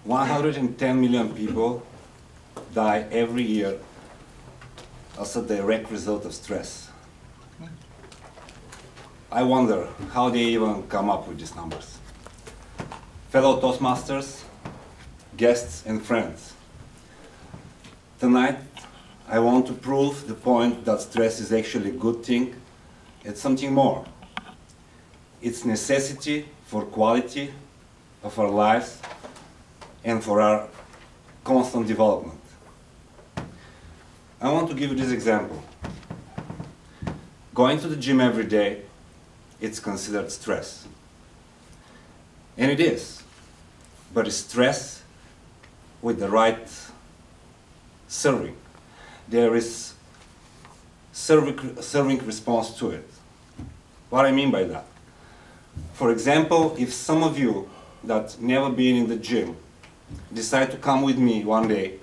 110 million people die every year as a direct result of stress. I wonder how they even come up with these numbers. Fellow Toastmasters, guests and friends, tonight I want to prove the point that stress is actually a good thing. It's something more. It's necessity for quality of our lives and for our constant development. I want to give you this example. Going to the gym every day, it's considered stress. And it is. But it's stress with the right serving. There is serving response to it. What I mean by that? For example, if some of you that never been in the gym decide to come with me one day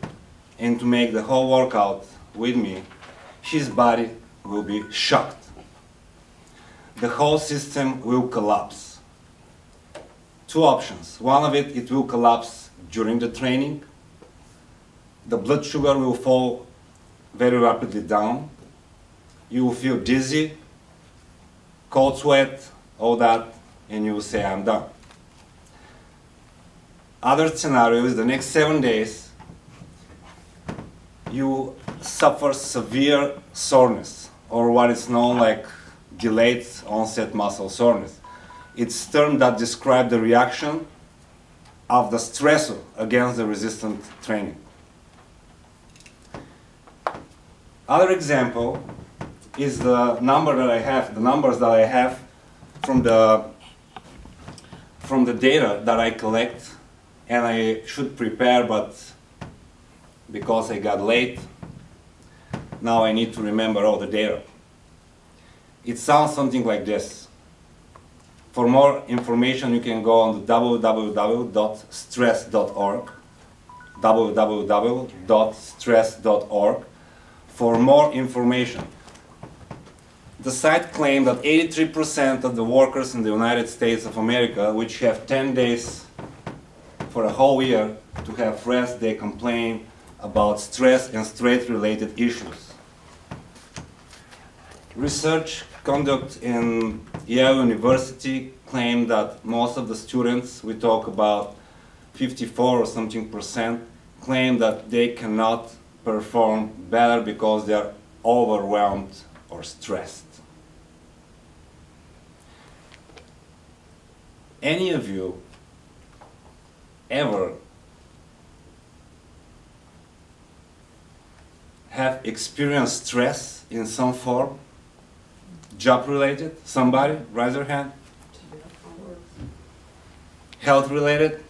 and to make the whole workout with me, his body will be shocked. The whole system will collapse. Two options. One of it will collapse during the training. The blood sugar will fall very rapidly down. You will feel dizzy, cold sweat, all that, and you will say, I'm done. Other scenario is the next 7 days, you suffer severe soreness, or what is known like delayed onset muscle soreness. It's a term that describes the reaction of the stressor against the resistant training. Other example is the numbers that I have from the data that I collect, and I should prepare, but because I got late, now I need to remember all the data. It sounds something like this. For more information, you can go on to www.stress.org, www.stress.org, for more information. The site claimed that 83% of the workers in the United States of America, which have 10 days for a whole year to have rest, they complain about stress and stress-related issues. Research conducted in Yale University claimed that most of the students, we talk about 54 or something %, claim that they cannot perform better because they are overwhelmed or stressed. Any of you ever have experienced stress in some form? Job related? Somebody? Raise your hand. Health related?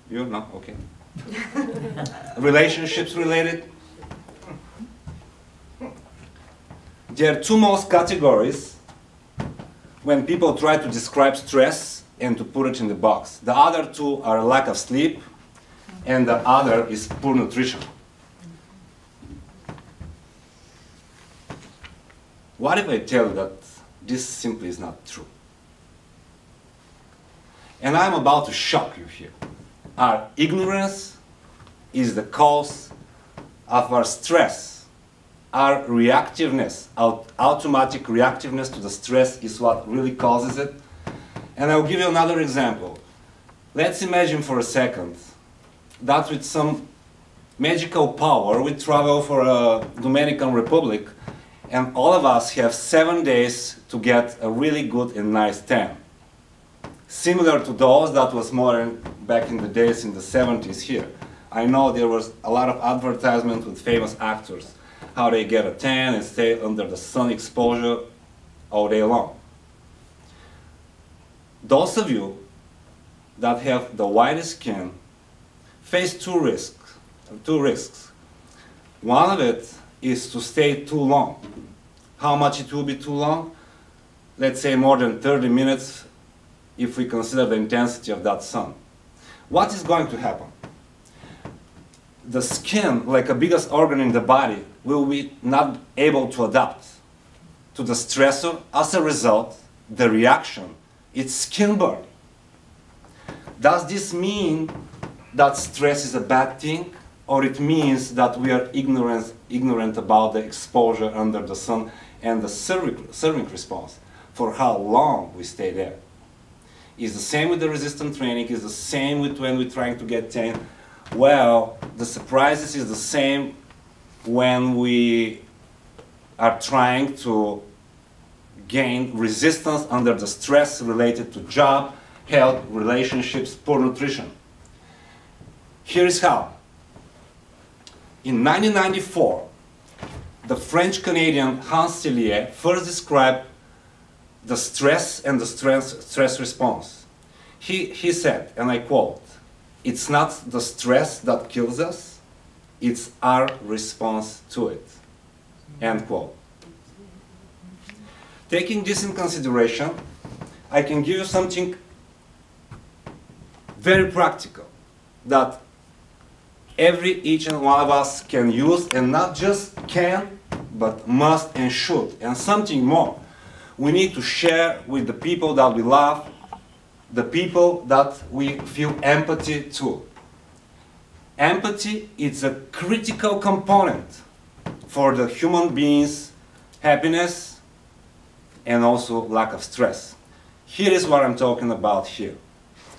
You? No? Okay. Relationships related? There are two most categories when people try to describe stress and to put it in the box. The other two are lack of sleep, and the other is poor nutrition. What if I tell you that this simply is not true? And I'm about to shock you here. Our ignorance is the cause of our stress. Our reactiveness, our automatic reactiveness to the stress is what really causes it. And I'll give you another example. Let's imagine for a second that with some magical power we travel for a Dominican Republic, and all of us have 7 days to get a really good and nice tan. Similar to those that was modern back in the days in the 70s here. I know there was a lot of advertisements with famous actors, how they get a tan and stay under the sun exposure all day long. Those of you that have the whitest skin face two risks. One of it is to stay too long. How much it will be too long? Let's say more than 30 minutes if we consider the intensity of that sun. What is going to happen? The skin, like a biggest organ in the body, will be not able to adapt to the stressor. As a result, the reaction, it's skin burn. Does this mean that stress is a bad thing, or it means that we are ignorant about the exposure under the sun and the serving response, for how long we stay there? It's the same with the resistance training, it's the same with when we're trying to get 10. Well, the surprises is the same when we are trying to gain resistance under the stress related to job, health, relationships, poor nutrition. Here is how. In 1994, the French-Canadian Hans Selye first described the stress and the stress response. He said, and I quote, "It's not the stress that kills us, it's our response to it." End quote. Taking this in consideration, I can give you something very practical that each and one of us can use, and not just can, but must and should. And something more, we need to share with the people that we love, the people that we feel empathy to. Empathy is a critical component for the human being's happiness and also lack of stress. Here is what I'm talking about here.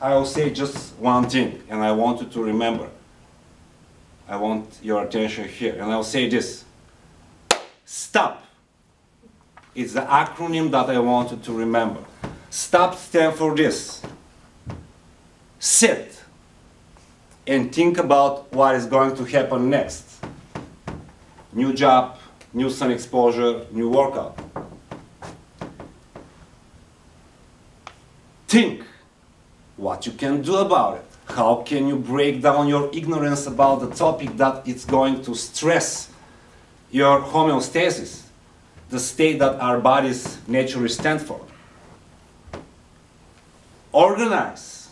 I will say just one thing, and I want you to remember. I want your attention here, and I'll say this. STOP. It's the acronym that I want you to remember. STOP stands for this. Sit and think about what is going to happen next. New job, new sun exposure, new workout. Think what you can do about it. How can you break down your ignorance about the topic that it's going to stress your homeostasis, the state that our bodies naturally stand for? Organize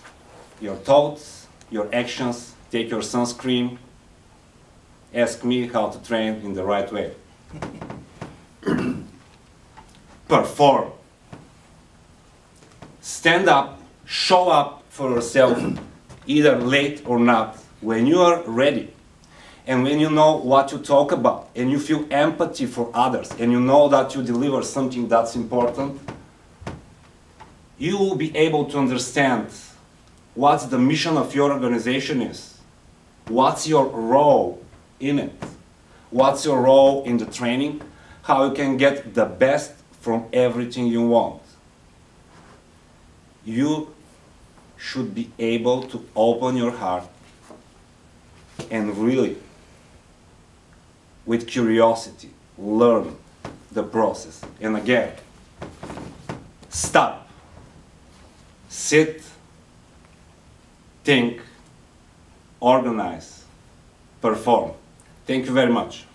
your thoughts, your actions, take your sunscreen, ask me how to train in the right way. Perform. Stand up, show up for yourself, either late or not, when you are ready. And when you know what to talk about, and you feel empathy for others, and you know that you deliver something that's important, you will be able to understand what the mission of your organization is, what's your role in it, what's your role in the training, how you can get the best from everything you want. You should be able to open your heart and really, with curiosity, learn the process. And again, stop, sit, think, organize, perform. Thank you very much.